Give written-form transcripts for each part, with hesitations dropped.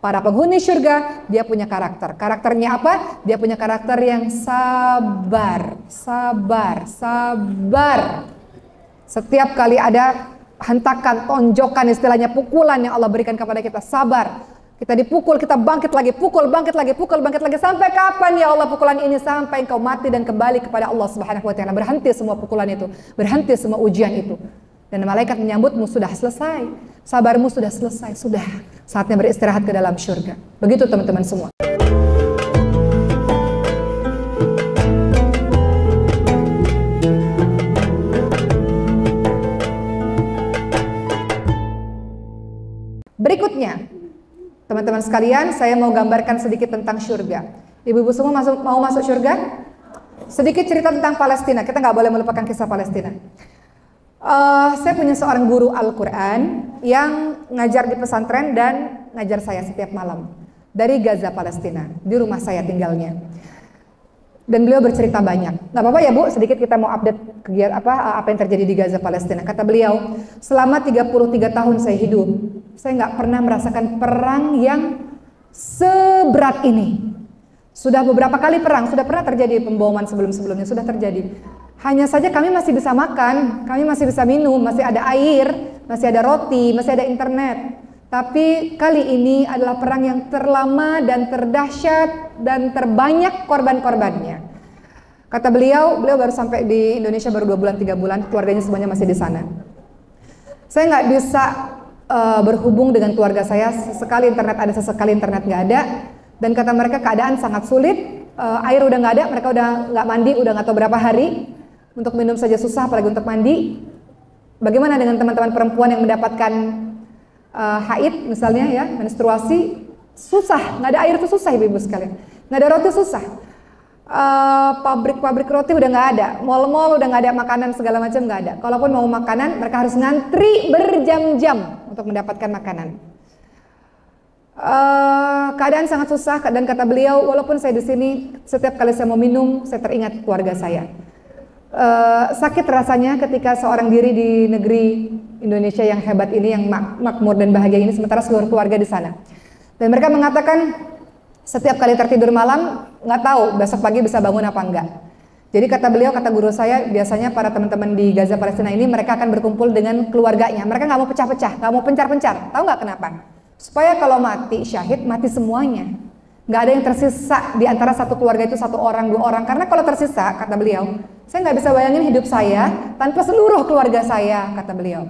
Para penghuni surga, dia punya karakter. Karakternya apa? Dia punya karakter yang sabar, sabar, sabar. Setiap kali ada hentakan, tonjokan, istilahnya pukulan yang Allah berikan kepada kita, sabar. Kita dipukul, kita bangkit lagi, pukul, bangkit lagi, pukul, bangkit lagi. Sampai kapan ya Allah pukulan ini? Sampai engkau mati dan kembali kepada Allah Subhanahu wa Ta'ala. Berhenti semua pukulan itu, berhenti semua ujian itu. Dan malaikat menyambutmu, sudah selesai, sabarmu sudah selesai, sudah saatnya beristirahat ke dalam surga. Begitu teman-teman semua. Berikutnya, teman-teman sekalian, saya mau gambarkan sedikit tentang surga. Ibu-ibu semua mau masuk surga? Sedikit cerita tentang Palestina, kita nggak boleh melupakan kisah Palestina. Saya punya seorang guru Al-Quran yang ngajar di pesantren dan ngajar saya setiap malam dari Gaza, Palestina. Di rumah saya tinggalnya. Dan beliau bercerita banyak. Nggak apa-apa ya Bu, sedikit kita mau update kegiatan apa yang terjadi di Gaza, Palestina. Kata beliau, selama 33 tahun saya hidup, saya nggak pernah merasakan perang yang seberat ini. Sudah beberapa kali perang, sudah pernah terjadi pemboman sebelum-sebelumnya, sudah terjadi. Hanya saja kami masih bisa makan, kami masih bisa minum, masih ada air, masih ada roti, masih ada internet. Tapi kali ini adalah perang yang terlama dan terdahsyat dan terbanyak korban-korbannya. Kata beliau baru sampai di Indonesia baru 2 bulan, 3 bulan, keluarganya semuanya masih di sana. Saya nggak bisa berhubung dengan keluarga saya, sesekali internet ada, sesekali internet nggak ada. Dan kata mereka keadaan sangat sulit, air udah nggak ada, mereka udah nggak mandi, udah nggak tahu berapa hari. Untuk minum saja susah, apalagi untuk mandi. Bagaimana dengan teman-teman perempuan yang mendapatkan haid misalnya ya, menstruasi, susah, nggak ada air itu susah ibu-ibu sekalian, nggak ada roti susah, pabrik-pabrik roti udah nggak ada, mal-mal udah nggak ada, makanan segala macam nggak ada. Kalaupun mau makanan mereka harus ngantri berjam-jam untuk mendapatkan makanan. Keadaan sangat susah dan kata beliau, walaupun saya di sini setiap kali saya mau minum saya teringat keluarga saya. Sakit rasanya ketika seorang diri di negeri Indonesia yang hebat ini, yang makmur dan bahagia ini, sementara seluruh keluarga di sana. Dan mereka mengatakan setiap kali tertidur malam nggak tahu besok pagi bisa bangun apa enggak. Jadi kata beliau, kata guru saya, biasanya para teman-teman di Gaza Palestina ini mereka akan berkumpul dengan keluarganya. Mereka nggak mau pecah-pecah, nggak mau pencar-pencar. Tahu nggak kenapa? Supaya kalau mati syahid mati semuanya. Nggak ada yang tersisa di antara satu keluarga itu 1 orang, 2 orang. Karena kalau tersisa, kata beliau, saya nggak bisa bayangin hidup saya tanpa seluruh keluarga saya, kata beliau.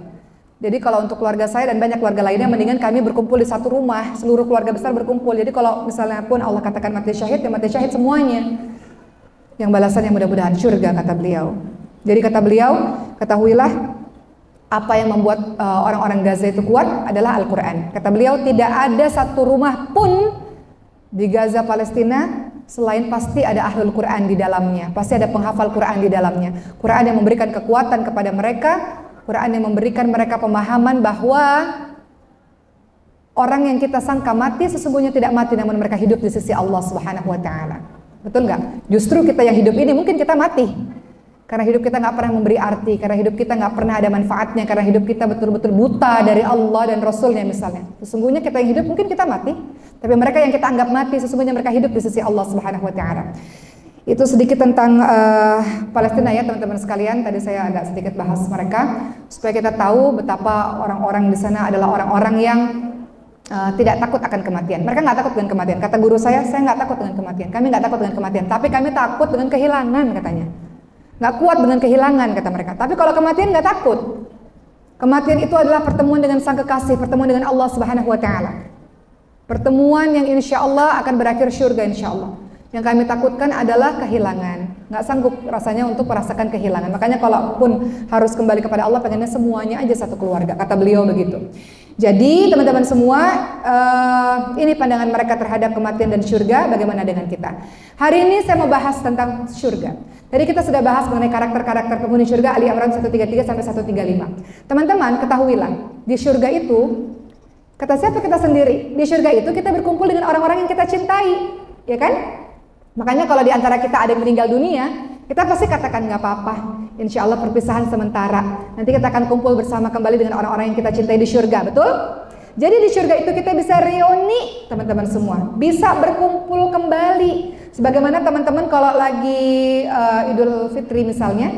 Jadi kalau untuk keluarga saya dan banyak keluarga lainnya, mendingan kami berkumpul di satu rumah, seluruh keluarga besar berkumpul. Jadi kalau misalnya pun Allah katakan mati syahid, ya mati syahid semuanya. Yang balasannya mudah-mudahan surga, kata beliau. Jadi kata beliau, ketahuilah apa yang membuat orang-orang Gaza itu kuat adalah Al-Quran. Kata beliau, tidak ada satu rumah pun di Gaza Palestina selain pasti ada ahlul Quran di dalamnya, pasti ada penghafal Quran di dalamnya. Quran yang memberikan kekuatan kepada mereka, Quran yang memberikan mereka pemahaman bahwa orang yang kita sangka mati sesungguhnya tidak mati, namun mereka hidup di sisi Allah Subhanahu wa Ta'ala. Betul nggak? Justru kita yang hidup ini mungkin kita mati karena hidup kita nggak pernah memberi arti, karena hidup kita nggak pernah ada manfaatnya, karena hidup kita betul-betul buta dari Allah dan Rasulnya misalnya. Sesungguhnya kita yang hidup mungkin kita mati, tapi mereka yang kita anggap mati sesungguhnya mereka hidup di sisi Allah Subhanahu wa Ta'ala. Itu sedikit tentang Palestina ya teman-teman sekalian. Tadi saya agak sedikit bahas mereka supaya kita tahu betapa orang-orang di sana adalah orang-orang yang tidak takut akan kematian. Mereka nggak takut dengan kematian. Kata guru saya nggak takut dengan kematian. Kami nggak takut dengan kematian, tapi kami takut dengan kehilangan, katanya. Nggak kuat dengan kehilangan, kata mereka. Tapi kalau kematian nggak takut. Kematian itu adalah pertemuan dengan sang kekasih, pertemuan dengan Allah Subhanahu wa Ta'ala. Pertemuan yang insya Allah akan berakhir surga insya Allah. Yang kami takutkan adalah kehilangan. Nggak sanggup rasanya untuk merasakan kehilangan. Makanya kalaupun harus kembali kepada Allah, pengennya semuanya aja satu keluarga. Kata beliau begitu. Jadi teman-teman semua, ini pandangan mereka terhadap kematian dan surga. Bagaimana dengan kita? Hari ini saya mau bahas tentang surga. Tadi kita sudah bahas mengenai karakter-karakter penghuni surga, Ali Imran 133 sampai 135. Teman-teman ketahuilah, di surga itu, kata siapa kita sendiri? Di surga itu kita berkumpul dengan orang-orang yang kita cintai, ya kan? Makanya kalau di antara kita ada yang meninggal dunia, kita pasti katakan nggak apa-apa, insya Allah perpisahan sementara. Nanti kita akan kumpul bersama kembali dengan orang-orang yang kita cintai di surga, betul? Jadi di surga itu kita bisa reuni, teman-teman semua, bisa berkumpul kembali. Sebagaimana teman-teman kalau lagi Idul Fitri misalnya,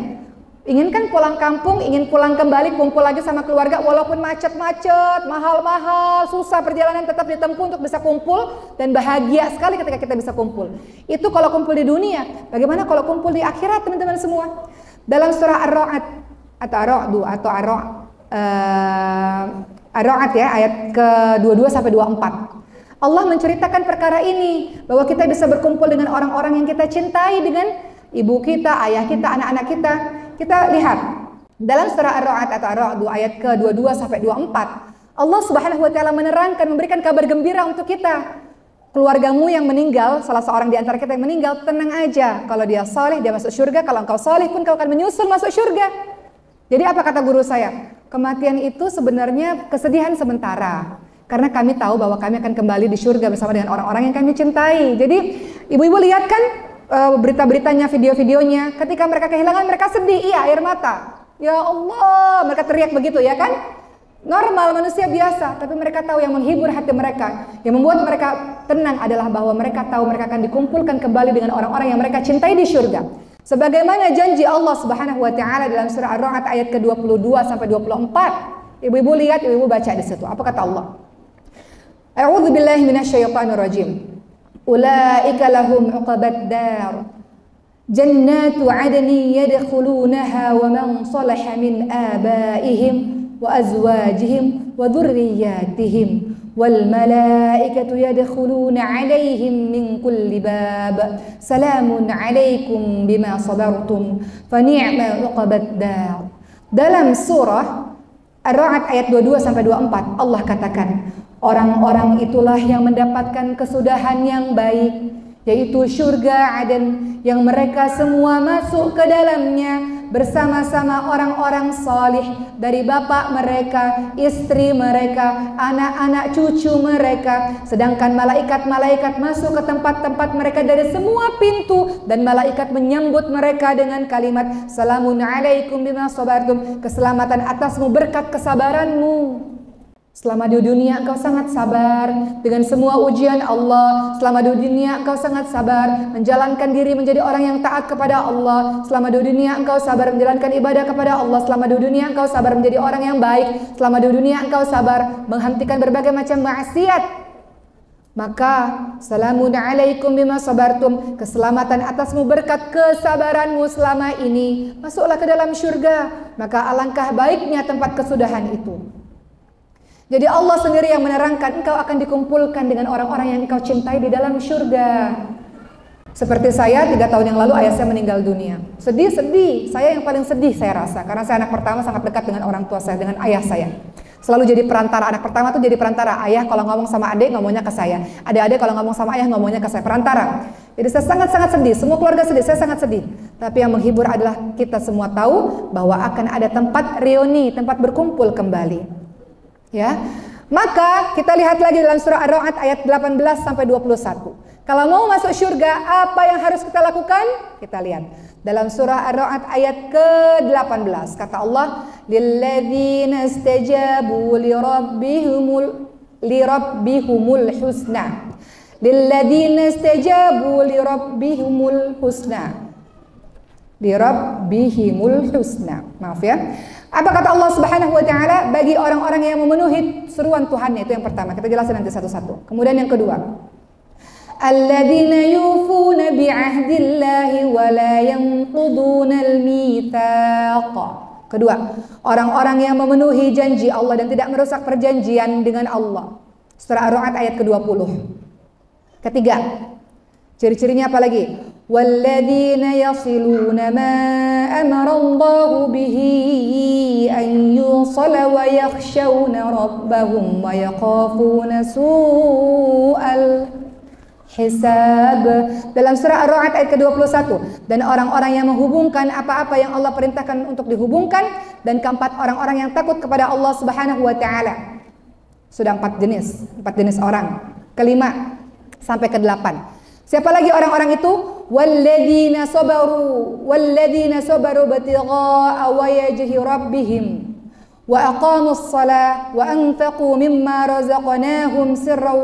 ingin kan pulang kampung, ingin pulang kembali, kumpul lagi sama keluarga, walaupun macet-macet, mahal-mahal, susah perjalanan, tetap ditempuh untuk bisa kumpul, dan bahagia sekali ketika kita bisa kumpul. Itu kalau kumpul di dunia. Bagaimana kalau kumpul di akhirat, teman-teman semua? Dalam surah Ar-Ra'd atau Ar-Ra'du atau Ar-Ra'd ya, ayat ke-22 sampai 24. Allah menceritakan perkara ini, bahwa kita bisa berkumpul dengan orang-orang yang kita cintai, dengan ibu kita, ayah kita, anak-anak kita. Kita lihat dalam surah Ar-Ra'd atau Ar-Ra'd ayat ke-22 sampai 24. Allah Subhanahu wa taala menerangkan, memberikan kabar gembira untuk kita. Keluargamu yang meninggal, salah seorang di antara kita yang meninggal, tenang aja. Kalau dia saleh, dia masuk surga. Kalau engkau saleh pun kau akan menyusul masuk surga. Jadi apa kata guru saya? Kematian itu sebenarnya kesedihan sementara. Karena kami tahu bahwa kami akan kembali di surga bersama dengan orang-orang yang kami cintai. Jadi ibu-ibu lihat kan berita-beritanya, video-videonya, ketika mereka kehilangan, mereka sedih, iya, air mata. Ya Allah, mereka teriak begitu ya kan? Normal, manusia biasa, tapi mereka tahu yang menghibur hati mereka, yang membuat mereka tenang adalah bahwa mereka tahu mereka akan dikumpulkan kembali dengan orang-orang yang mereka cintai di surga. Sebagaimana janji Allah Subhanahu wa taala dalam surah Ar-Ra'd ayat ke-22 sampai 24. Ibu-ibu lihat, ibu-ibu baca di situ. Apa kata Allah? A'udzu billahi minasyaitonir rajim. Ulaika lahum uqabad dar jannatu 'adnin yadkhulunaha wa man salaha min abaihim wa azwajihim wa dhurriyyatihim wal malaikatu yadkhuluna 'alaihim min kulli bab salamun 'alaikum bima sabartum fa ni'ma uqabad dar. Dalam surah Ar-Ra'd ayat 22 sampai 24 Allah katakan, orang-orang itulah yang mendapatkan kesudahan yang baik, yaitu surga Aden, yang mereka semua masuk ke dalamnya bersama-sama orang-orang salih dari bapak mereka, istri mereka, anak-anak cucu mereka. Sedangkan malaikat-malaikat masuk ke tempat-tempat mereka dari semua pintu, dan malaikat menyambut mereka dengan kalimat salamun alaikum bima sabartum, keselamatan atasmu berkat kesabaranmu. Selama di dunia engkau sangat sabar dengan semua ujian Allah. Selama di dunia engkau sangat sabar menjalankan diri menjadi orang yang taat kepada Allah. Selama di dunia engkau sabar menjalankan ibadah kepada Allah. Selama di dunia engkau sabar menjadi orang yang baik. Selama di dunia engkau sabar menghentikan berbagai macam maksiat. Maka salamun alaikum bima sabartum, keselamatan atasmu berkat kesabaranmu selama ini. Masuklah ke dalam surga. Maka alangkah baiknya tempat kesudahan itu. Jadi Allah sendiri yang menerangkan, engkau akan dikumpulkan dengan orang-orang yang engkau cintai di dalam surga. Seperti saya 3 tahun yang lalu ayah saya meninggal dunia. Sedih, saya yang paling sedih saya rasa. Karena saya anak pertama, sangat dekat dengan orang tua saya, dengan ayah saya. Selalu jadi perantara, anak pertama tuh jadi perantara. Ayah kalau ngomong sama adik ngomongnya ke saya. Adik-adik kalau ngomong sama ayah ngomongnya ke saya, perantara. Jadi saya sangat-sangat sedih, semua keluarga sedih, saya sangat sedih. Tapi yang menghibur adalah kita semua tahu bahwa akan ada tempat reuni, tempat berkumpul kembali. Ya, maka kita lihat lagi dalam surah Ar-Ra'd ayat 18 sampai 21. Kalau mau masuk surga, apa yang harus kita lakukan? Kita lihat dalam surah Ar-Ra'd ayat ke-18 kata Allah, lilladzina istajabu lirabbihumul husna. Lilladzina istajabu lirabbihumul husna. Lirabbihimul husna. Maaf ya. Apa kata Allah Subhanahu wa taala? Bagi orang-orang yang memenuhi seruan Tuhannya, itu yang pertama. Kita jelasin nanti satu-satu. Kemudian yang kedua, alladzina yufuna bi'ahdillahi wa la yanqudunal mitsaq. Kedua, orang-orang yang memenuhi janji Allah dan tidak merusak perjanjian dengan Allah. Surah Ar-Ra'd ayat ke-20. Ketiga, ciri-cirinya apa lagi? Walladzina yasiluna ma amara Allah bihi an yusala wa yakhshawna rabbahum wa yakhafuna su'al hisab. Dalam surah Ar-Ra'd ayat ke-21. Dan orang-orang yang menghubungkan apa-apa yang Allah perintahkan untuk dihubungkan. Dan keempat, orang-orang yang takut kepada Allah Subhanahu wa ta'ala. Sudah 4 jenis orang. Kelima sampai ke-8. Siapa lagi orang-orang itu? Walladzina sabaru batigha'a wajhi rabbihim wa aqamus shalah wa anfaqu mimma razaqnahum sirran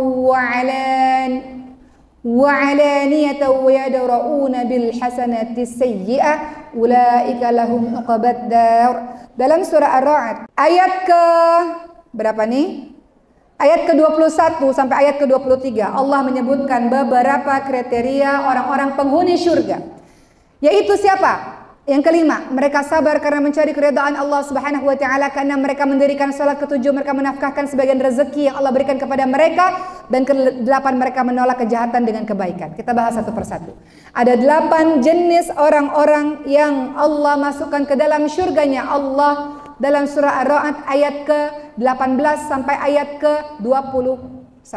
wa alaniyatan wa yadra'una bil hasanati sayyi'ah ulaika lahum uqbad dar. Dalam surah Ar-Ra'd ayat ke berapa nih? Ayat ke-21 sampai ayat ke-23 Allah menyebutkan beberapa kriteria orang-orang penghuni surga. Yaitu siapa? Yang kelima, mereka sabar karena mencari keridhaan Allah Subhanahu wa taala, karena mereka mendirikan salat. Ketujuh, mereka menafkahkan sebagian rezeki yang Allah berikan kepada mereka, dan kedelapan, mereka menolak kejahatan dengan kebaikan. Kita bahas satu persatu. Ada 8 jenis orang-orang yang Allah masukkan ke dalam surganya Allah dalam surah Ar-Ra'd ayat ke-18 sampai ayat ke-21.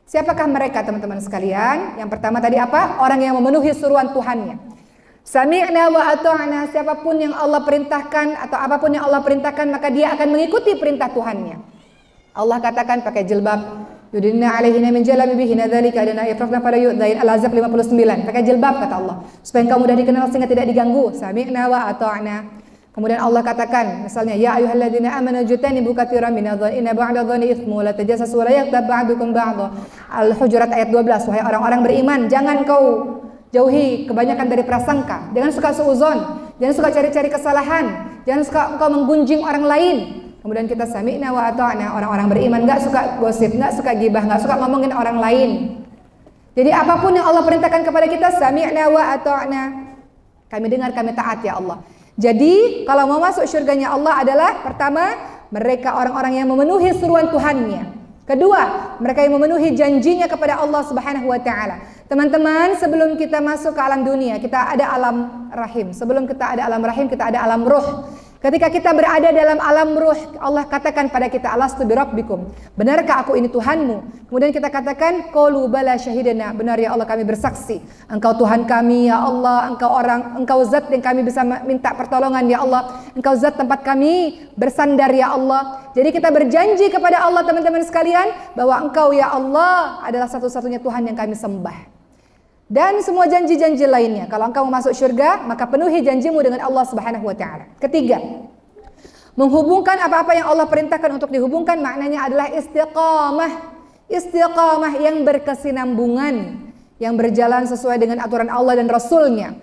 Siapakah mereka, teman-teman sekalian? Yang pertama tadi apa? Orang yang memenuhi suruhan Tuhannya. Sami'na wa ata'na, siapapun yang Allah perintahkan atau apapun yang Allah perintahkan maka dia akan mengikuti perintah Tuhannya. Allah katakan pakai jilbab, yudinna alaihina min jalabibihinna dzalika adana yafraqna fala yu'dzain. Al-Ahzab 59. Pakai jilbab kata Allah supaya engkau mudah dikenal sehingga tidak diganggu. Sami'na wa ata'na. Kemudian Allah katakan misalnya, ya ayyuhalladzina amanu jtanibu katsiran minadh-dhanni inna ba'dadh-dhanni itsmu la tajassasu wa la yaghtab ba'dukum ba'dha. Al-Hujurat ayat 12. Wahai orang-orang beriman, jangan kau jauhi kebanyakan dari prasangka. Jangan suka suuzon, jangan suka cari-cari kesalahan, jangan suka engkau menggunjing orang lain. Kemudian kita sami'na wa ata'na. Orang-orang beriman enggak suka gosip, enggak suka gibah, enggak suka ngomongin orang lain. Jadi apapun yang Allah perintahkan kepada kita, sami'na wa ata'na. Kami dengar, kami taat ya Allah. Jadi kalau mau masuk surganya Allah adalah pertama, mereka orang-orang yang memenuhi seruan Tuhannya. Kedua, mereka yang memenuhi janjinya kepada Allah Subhanahu wa taala. Teman-teman, sebelum kita masuk ke alam dunia, kita ada alam rahim. Sebelum kita ada alam rahim, kita ada alam ruh. Ketika kita berada dalam alam ruh, Allah katakan pada kita, alastu birabbikum, benarkah aku ini Tuhanmu? Kemudian kita katakan, qalu bala syahidana, benar ya Allah kami bersaksi, Engkau Tuhan kami ya Allah, Engkau zat yang kami bisa minta pertolongan ya Allah, Engkau zat tempat kami bersandar ya Allah. Jadi kita berjanji kepada Allah teman-teman sekalian, bahwa Engkau ya Allah adalah satu-satunya Tuhan yang kami sembah. Dan semua janji-janji lainnya. Kalau engkau mau masuk surga, maka penuhi janjimu dengan Allah Subhanahu wa taala. Ketiga, menghubungkan apa-apa yang Allah perintahkan untuk dihubungkan, maknanya adalah istiqamah. Istiqamah yang berkesinambungan, yang berjalan sesuai dengan aturan Allah dan Rasulnya.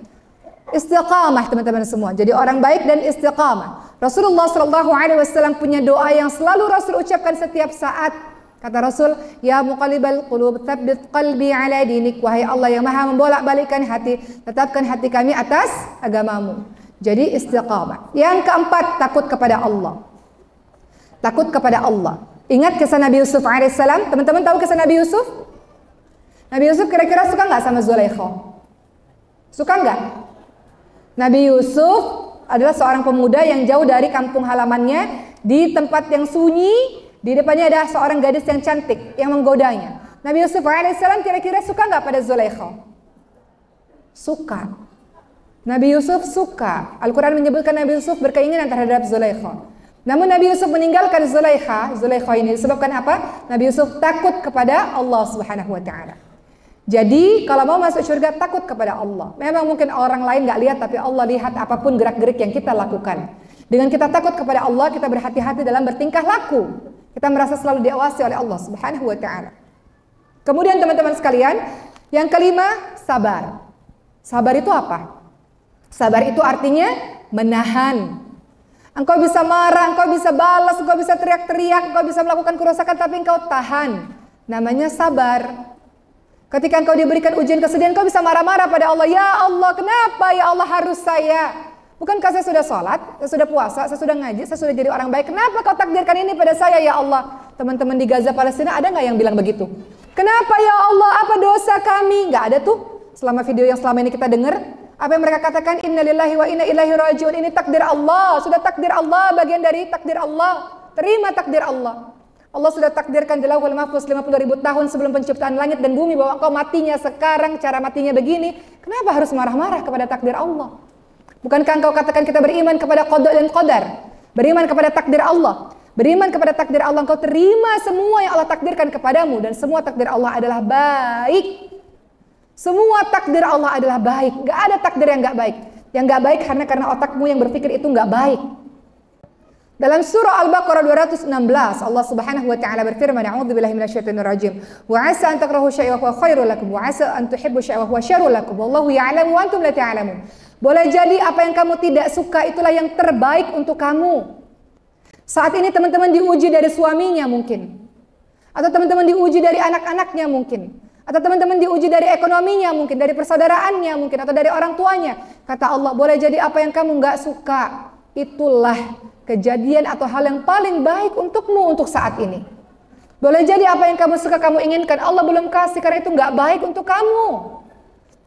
Istiqamah teman-teman semua. Jadi orang baik dan istiqamah. Rasulullah SAW punya doa yang selalu Rasul ucapkan setiap saat. Kata Rasul, ya muqallibal qulub tsabbit qalbi ala dinik. Wahai Allah yang maha membolak-balikkan hati, tetapkan hati kami atas agamamu. Jadi istiqamah. Yang keempat, takut kepada Allah. Takut kepada Allah. Ingat kisah Nabi Yusuf alaihissalam. Teman-teman tahu kisah Nabi Yusuf? Nabi Yusuf kira-kira suka nggak sama Zulaikha? Suka nggak? Nabi Yusuf adalah seorang pemuda yang jauh dari kampung halamannya, di tempat yang sunyi. Di depannya ada seorang gadis yang cantik yang menggodanya. Nabi Yusuf alaihissalam kira-kira suka nggak pada Zulaikha? Suka. Nabi Yusuf suka. Al-Quran menyebutkan Nabi Yusuf berkeinginan terhadap Zulaikha. Namun Nabi Yusuf meninggalkan Zulaikha ini disebabkan apa? Nabi Yusuf takut kepada Allah Subhanahu wa taala. Jadi kalau mau masuk surga, takut kepada Allah. Memang mungkin orang lain nggak lihat, tapi Allah lihat apapun gerak-gerik yang kita lakukan. Dengan kita takut kepada Allah, kita berhati-hati dalam bertingkah laku. Kita merasa selalu diawasi oleh Allah Subhanahu wa taala. Kemudian teman-teman sekalian, yang kelima, sabar. Sabar itu apa? Sabar itu artinya menahan. Engkau bisa marah, engkau bisa balas, engkau bisa teriak-teriak, engkau bisa melakukan kerusakan, tapi engkau tahan. Namanya sabar. Ketika engkau diberikan ujian kesedihan, engkau bisa marah-marah pada Allah. Ya Allah, kenapa ya Allah harus saya? Bukankah saya sudah sholat, saya sudah puasa, saya sudah ngaji, saya sudah jadi orang baik. Kenapa kau takdirkan ini pada saya ya Allah? Teman-teman di Gaza, Palestina, ada nggak yang bilang begitu? Kenapa ya Allah, apa dosa kami? Nggak ada tuh. Selama video yang selama ini kita dengar, apa yang mereka katakan? Innalillahi wa inna ilaihi rajiun. Ini takdir Allah, sudah takdir Allah, bagian dari takdir Allah. Terima takdir Allah. Allah sudah takdirkan di Lauhul Mahfuz 50.000 tahun sebelum penciptaan langit dan bumi bahwa kau matinya sekarang, cara matinya begini. Kenapa harus marah-marah kepada takdir Allah? Bukankah engkau katakan kita beriman kepada qada dan qadar? Beriman kepada takdir Allah. Beriman kepada takdir Allah, engkau terima semua yang Allah takdirkan kepadamu. Dan semua takdir Allah adalah baik. Semua takdir Allah adalah baik. Gak ada takdir yang gak baik. Yang gak baik karena otakmu yang berpikir itu gak baik. Dalam surah Al-Baqarah 216 Allah Subhanahu wa taala berfirman, a'udzubillahi minasyaitonir rajim. Wa 'asa an takrahu syai'an wa huwa khairul lakum wa 'asa an tuhibbu syai'an wa huwa syarrul lakum wallahu ya'lamu wa antum la ta'lamun. Boleh jadi apa yang kamu tidak suka itulah yang terbaik untuk kamu. Saat ini teman-teman diuji dari suaminya mungkin. Atau teman-teman diuji dari anak-anaknya mungkin. Atau teman-teman diuji dari ekonominya mungkin, dari persaudaraannya mungkin, atau dari orang tuanya. Kata Allah, boleh jadi apa yang kamu nggak suka itulah kejadian atau hal yang paling baik untukmu untuk saat ini. Boleh jadi apa yang kamu suka, kamu inginkan, Allah belum kasih karena itu nggak baik untuk kamu.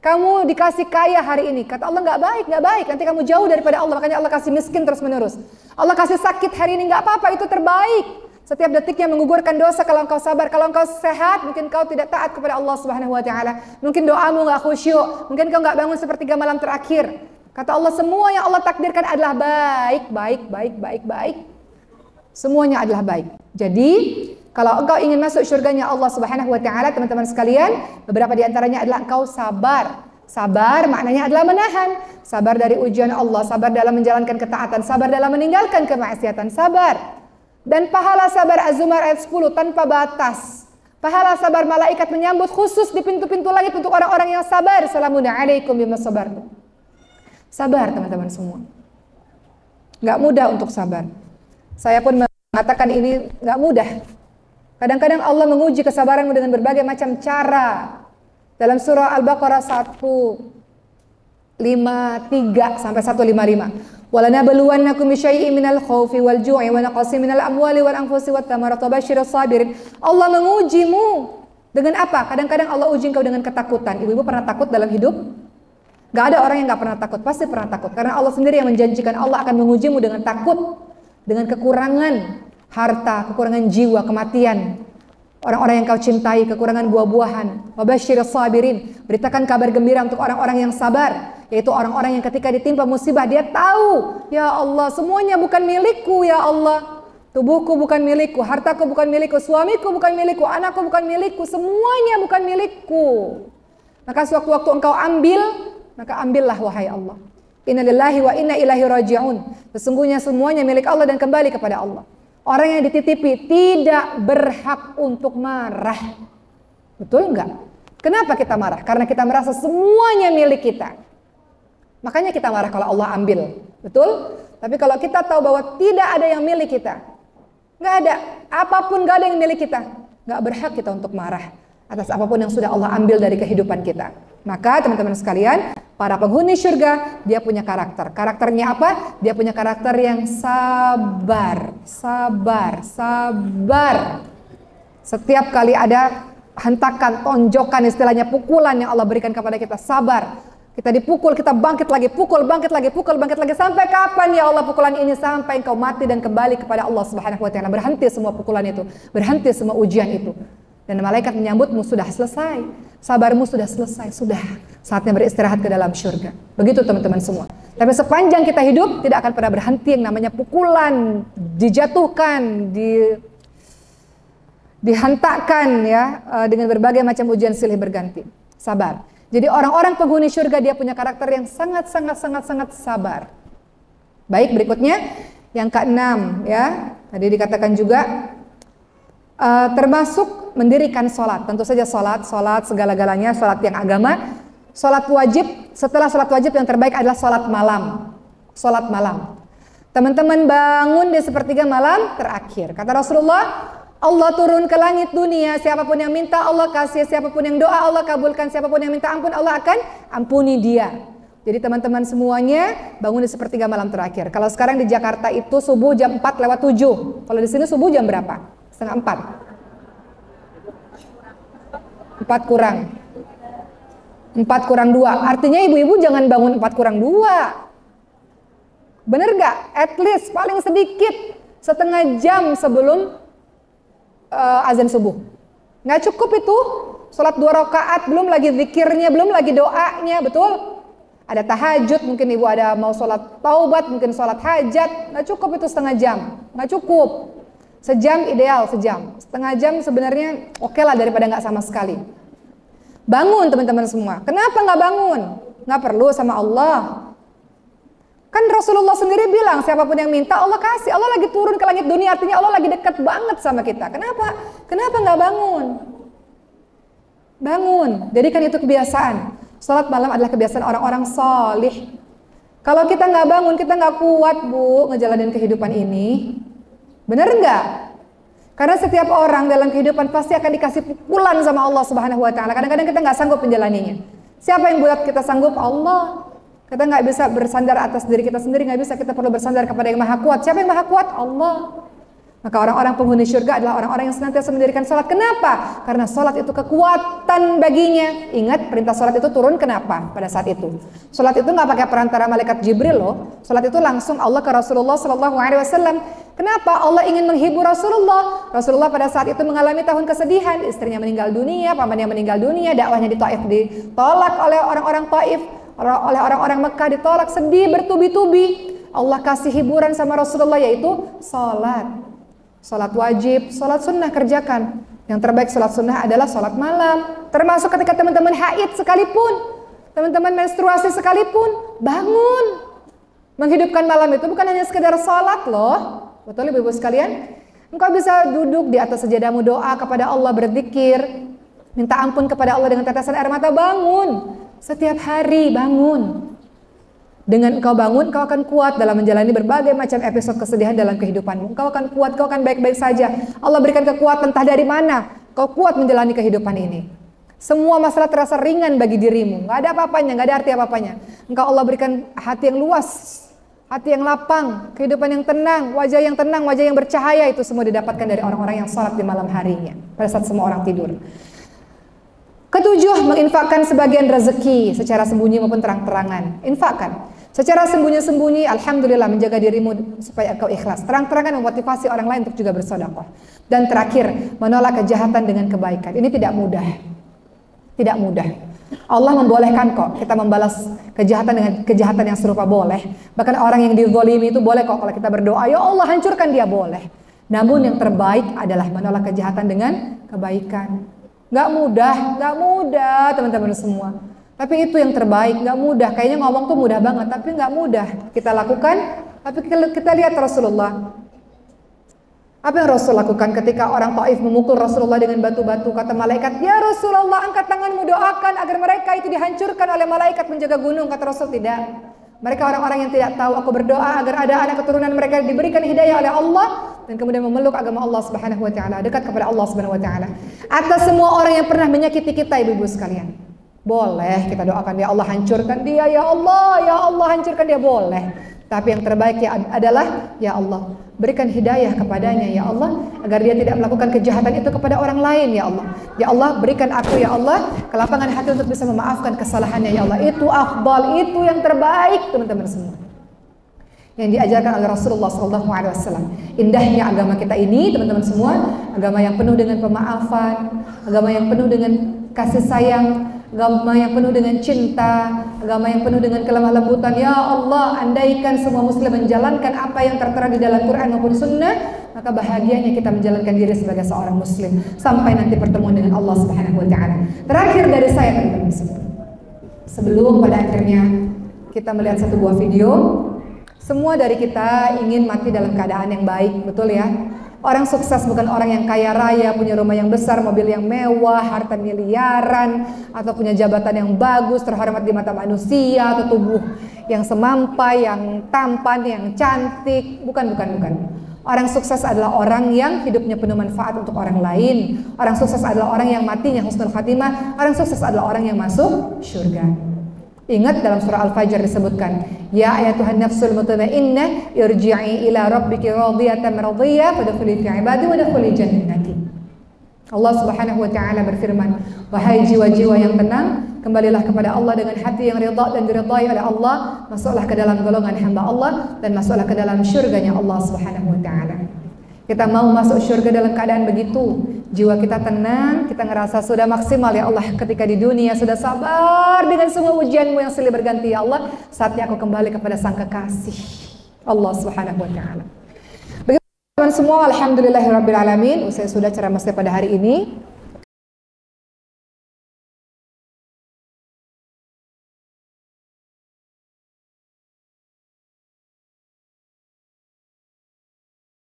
Kamu dikasih kaya hari ini, kata Allah nggak baik, nanti kamu jauh daripada Allah, makanya Allah kasih miskin terus menerus. Allah kasih sakit hari ini, nggak apa-apa, itu terbaik. Setiap detiknya menggugurkan dosa kalau engkau sabar. Kalau engkau sehat, mungkin kau tidak taat kepada Allah Subhanahu wa taala. Mungkin doamu nggak khusyuk, mungkin kau nggak bangun sepertiga malam terakhir. Kata Allah, semua yang Allah takdirkan adalah baik. Semuanya adalah baik. Jadi, kalau engkau ingin masuk surganya Allah Subhanahu wa taala, teman-teman sekalian, beberapa di antaranya adalah engkau sabar. Sabar maknanya adalah menahan. Sabar dari ujian Allah, sabar dalam menjalankan ketaatan, sabar dalam meninggalkan kemaksiatan, sabar. Dan pahala sabar Az-Zumar ayat 10 tanpa batas. Pahala sabar malaikat menyambut khusus di pintu-pintu langit untuk orang-orang yang sabar. Salamun alaikum bima sabartum. Sabar teman-teman semua. Gak mudah untuk sabar. Saya pun mengatakan ini gak mudah. Kadang-kadang Allah menguji kesabaranmu dengan berbagai macam cara. Dalam surah Al-Baqarah 153 sampai 155. وَلَنَبْلُوَنَّكُمْ بِشَيْءٍ مِنَ الْخَوْفِ وَالْجُوعِ وَنَقْصٍ مِنَ الْأَمْوَالِ وَالْأَنْفُسِ وَالثَّمَرَاتِ وَبَشِّرِ الصَّابِرِينَ. Allah mengujimu dengan apa? Kadang-kadang Allah uji engkau dengan ketakutan. Ibu-ibu pernah takut dalam hidup? Gak ada orang yang gak pernah takut, pasti pernah takut. Karena Allah sendiri yang menjanjikan Allah akan mengujimu dengan takut, dengan kekurangan harta, kekurangan jiwa, kematian. Orang-orang yang kau cintai, kekurangan buah-buahan. Wabashshirus sabirin, beritakan kabar gembira untuk orang-orang yang sabar, yaitu orang-orang yang ketika ditimpa musibah dia tahu, ya Allah, semuanya bukan milikku, ya Allah. Tubuhku bukan milikku, hartaku bukan milikku, suamiku bukan milikku, anakku bukan milikku, semuanya bukan milikku. Maka sewaktu-waktu engkau ambil, maka ambillah wahai Allah. Inna lillahi wa inna ilaihi raji'un. Sesungguhnya semuanya milik Allah dan kembali kepada Allah. Orang yang dititipi tidak berhak untuk marah. Betul enggak? Kenapa kita marah? Karena kita merasa semuanya milik kita. Makanya kita marah kalau Allah ambil. Betul? Tapi kalau kita tahu bahwa tidak ada yang milik kita, enggak ada, apapun enggak ada yang milik kita, enggak berhak kita untuk marah atas apapun yang sudah Allah ambil dari kehidupan kita. Maka teman-teman sekalian, para penghuni surga, dia punya karakter. Karakternya apa? Dia punya karakter yang sabar. Setiap kali ada hentakan, tonjokan, istilahnya pukulan yang Allah berikan kepada kita, sabar. Kita dipukul, kita bangkit lagi, pukul, bangkit lagi. Sampai kapan ya Allah pukulan ini? Sampai engkau mati dan kembali kepada Allah Subhanahu wa taala. Berhenti semua pukulan itu, berhenti semua ujian itu. Dan malaikat menyambutmu, sudah selesai. Sabarmu sudah selesai, sudah saatnya beristirahat ke dalam surga. Begitu teman-teman semua. Tapi sepanjang kita hidup tidak akan pernah berhenti yang namanya pukulan, dijatuhkan, dihentakkan ya, dengan berbagai macam ujian silih berganti. Sabar. Jadi orang-orang penghuni surga dia punya karakter yang sangat sabar. Baik, berikutnya yang keenam ya. Tadi dikatakan juga termasuk mendirikan sholat. Tentu saja sholat segala-galanya, sholat yang agama, sholat wajib. Setelah sholat wajib yang terbaik adalah sholat malam. Teman-teman bangun di sepertiga malam terakhir. Kata Rasulullah, Allah turun ke langit dunia, siapapun yang minta Allah kasih, siapapun yang doa Allah kabulkan, siapapun yang minta ampun Allah akan ampuni dia. Jadi teman-teman semuanya bangun di sepertiga malam terakhir. Kalau sekarang di Jakarta itu subuh jam 4:07. Kalau di sini subuh jam berapa? Setengah 4. 4 kurang 2. Artinya ibu-ibu jangan bangun 4 kurang 2. Bener gak? At least paling sedikit setengah jam sebelum azan subuh. Gak cukup itu. Sholat 2 rakaat, belum lagi zikirnya, belum lagi doanya, betul? Ada tahajud, mungkin ibu ada mau sholat taubat, mungkin sholat hajat. Gak cukup itu setengah jam. Gak cukup. Sejam ideal, sejam. Setengah jam sebenarnya oke lah daripada nggak sama sekali. Bangun teman-teman semua. Kenapa nggak bangun? Nggak perlu sama Allah. Kan Rasulullah sendiri bilang, siapapun yang minta Allah kasih. Allah lagi turun ke langit dunia, artinya Allah lagi dekat banget sama kita. Kenapa? Kenapa nggak bangun? Bangun. Jadikan itu kebiasaan. Salat malam adalah kebiasaan orang-orang salih. Kalau kita nggak bangun, kita nggak kuat, Bu, ngejalanin kehidupan ini. Bener nggak? Karena setiap orang dalam kehidupan pasti akan dikasih pukulan sama Allah Subhanahu wa Ta'ala. Kadang-kadang kita nggak sanggup menjalaninya. Siapa yang buat kita sanggup? Allah. Kita nggak bisa bersandar atas diri kita sendiri, nggak bisa. Kita perlu bersandar kepada yang maha kuat. Siapa yang maha kuat? Allah. Maka orang-orang penghuni surga adalah orang-orang yang senantiasa mendirikan sholat. Kenapa? Karena sholat itu kekuatan baginya. Ingat, perintah sholat itu turun kenapa pada saat itu? Sholat itu nggak pakai perantara malaikat Jibril loh. Sholat itu langsung Allah ke Rasulullah SAW. Kenapa? Allah ingin menghibur Rasulullah. Rasulullah pada saat itu mengalami tahun kesedihan. Istrinya meninggal dunia, pamannya meninggal dunia, dakwahnya di Taif ditolak oleh orang-orang Taif. Oleh orang-orang Mekah ditolak, sedih bertubi-tubi. Allah kasih hiburan sama Rasulullah, yaitu sholat. Sholat wajib, sholat sunnah kerjakan. Yang terbaik sholat sunnah adalah sholat malam. Termasuk ketika teman-teman haid sekalipun, teman-teman menstruasi sekalipun, bangun. Menghidupkan malam itu bukan hanya sekedar sholat loh. Betul ibu-ibu sekalian? Engkau bisa duduk di atas sejadamu, doa kepada Allah, berzikir, minta ampun kepada Allah dengan tetesan air mata. Bangun. Setiap hari bangun. Dengan engkau bangun, engkau akan kuat dalam menjalani berbagai macam episode kesedihan dalam kehidupanmu. Engkau akan kuat, engkau akan baik-baik saja. Allah berikan kekuatan, entah dari mana kau kuat menjalani kehidupan ini. Semua masalah terasa ringan bagi dirimu. Gak ada apa-apanya, gak ada arti apa-apanya. Engkau Allah berikan hati yang luas, hati yang lapang, kehidupan yang tenang, wajah yang bercahaya. Itu semua didapatkan dari orang-orang yang salat di malam harinya, pada saat semua orang tidur. Ketujuh, menginfakkan sebagian rezeki secara sembunyi maupun terang-terangan. Infakkan secara sembunyi-sembunyi, alhamdulillah, menjaga dirimu supaya kau ikhlas. Terang-terangan memotivasi orang lain untuk juga bersedekah. Dan terakhir, menolak kejahatan dengan kebaikan. Ini tidak mudah. Tidak mudah. Allah membolehkan kok kita membalas kejahatan dengan kejahatan yang serupa, boleh. Bahkan orang yang dizalimi itu boleh kok kalau kita berdoa, ya Allah hancurkan dia, boleh. Namun yang terbaik adalah menolak kejahatan dengan kebaikan. Gak mudah teman-teman semua. Tapi itu yang terbaik, gak mudah. Kayaknya ngomong tuh mudah banget, tapi gak mudah kita lakukan. Tapi kita lihat Rasulullah. Apa yang Rasul lakukan ketika orang Taif memukul Rasulullah dengan batu-batu? Kata malaikat, ya Rasulullah, angkat tanganmu, doakan agar mereka itu dihancurkan oleh malaikat menjaga gunung. Kata Rasul, tidak. Mereka orang-orang yang tidak tahu. Aku berdoa agar ada anak keturunan mereka diberikan hidayah oleh Allah dan kemudian memeluk agama Allah Subhanahu wa Ta'ala, dekat kepada Allah Subhanahu wa Ta'ala. Atas semua orang yang pernah menyakiti kita, ibu-ibu sekalian, boleh kita doakan, ya Allah hancurkan dia, ya Allah hancurkan dia, boleh. Tapi yang terbaik adalah, ya Allah berikan hidayah kepadanya, ya Allah, agar dia tidak melakukan kejahatan itu kepada orang lain, ya Allah. Ya Allah, berikan aku, ya Allah, kelapangan hati untuk bisa memaafkan kesalahannya, ya Allah. Itu afdal, itu yang terbaik, teman-teman semua, yang diajarkan oleh Rasulullah SAW. Indahnya agama kita ini, teman-teman semua, agama yang penuh dengan pemaafan, agama yang penuh dengan kasih sayang, agama yang penuh dengan cinta, agama yang penuh dengan kelemah lembutan. Ya Allah, andaikan semua muslim menjalankan apa yang tertera di dalam Quran maupun Sunnah, maka bahagianya kita menjalankan diri sebagai seorang muslim sampai nanti pertemuan dengan Allah Subhanahu wa Ta'ala. Terakhir dari saya, teman-teman semua, sebelum pada akhirnya kita melihat satu buah video, semua dari kita ingin mati dalam keadaan yang baik, betul ya? Orang sukses bukan orang yang kaya raya, punya rumah yang besar, mobil yang mewah, harta miliaran, atau punya jabatan yang bagus, terhormat di mata manusia, atau tubuh yang semampai, yang tampan, yang cantik. Bukan. Orang sukses adalah orang yang hidupnya penuh manfaat untuk orang lain. Orang sukses adalah orang yang matinya husnul khatimah. Orang sukses adalah orang yang masuk surga. Ingat dalam surah Al-Fajr disebutkan, ya ayatuhan nafsul mutmainnah irji'i ila rabbiki radiyatan mardiyah fadkhuli fi ibadi wadkhuli jannati. Allah Subhanahu wa Ta'ala berfirman, wahai jiwa-jiwa yang tenang, kembalilah kepada Allah dengan hati yang ridha dan diridhai oleh Allah, masuklah ke dalam golongan hamba Allah dan masuklah ke dalam syurganya Allah Subhanahu wa Ta'ala. Kita mau masuk syurga dalam keadaan begitu, jiwa kita tenang, kita ngerasa sudah maksimal, ya Allah, ketika di dunia sudah sabar dengan semua ujianmu yang silih berganti, ya Allah, saatnya aku kembali kepada sang kekasih Allah Subhanahu wa Ta'ala. Begitu teman semua, alhamdulillahirabbil alamin. Usai sudah ceramah pada hari ini.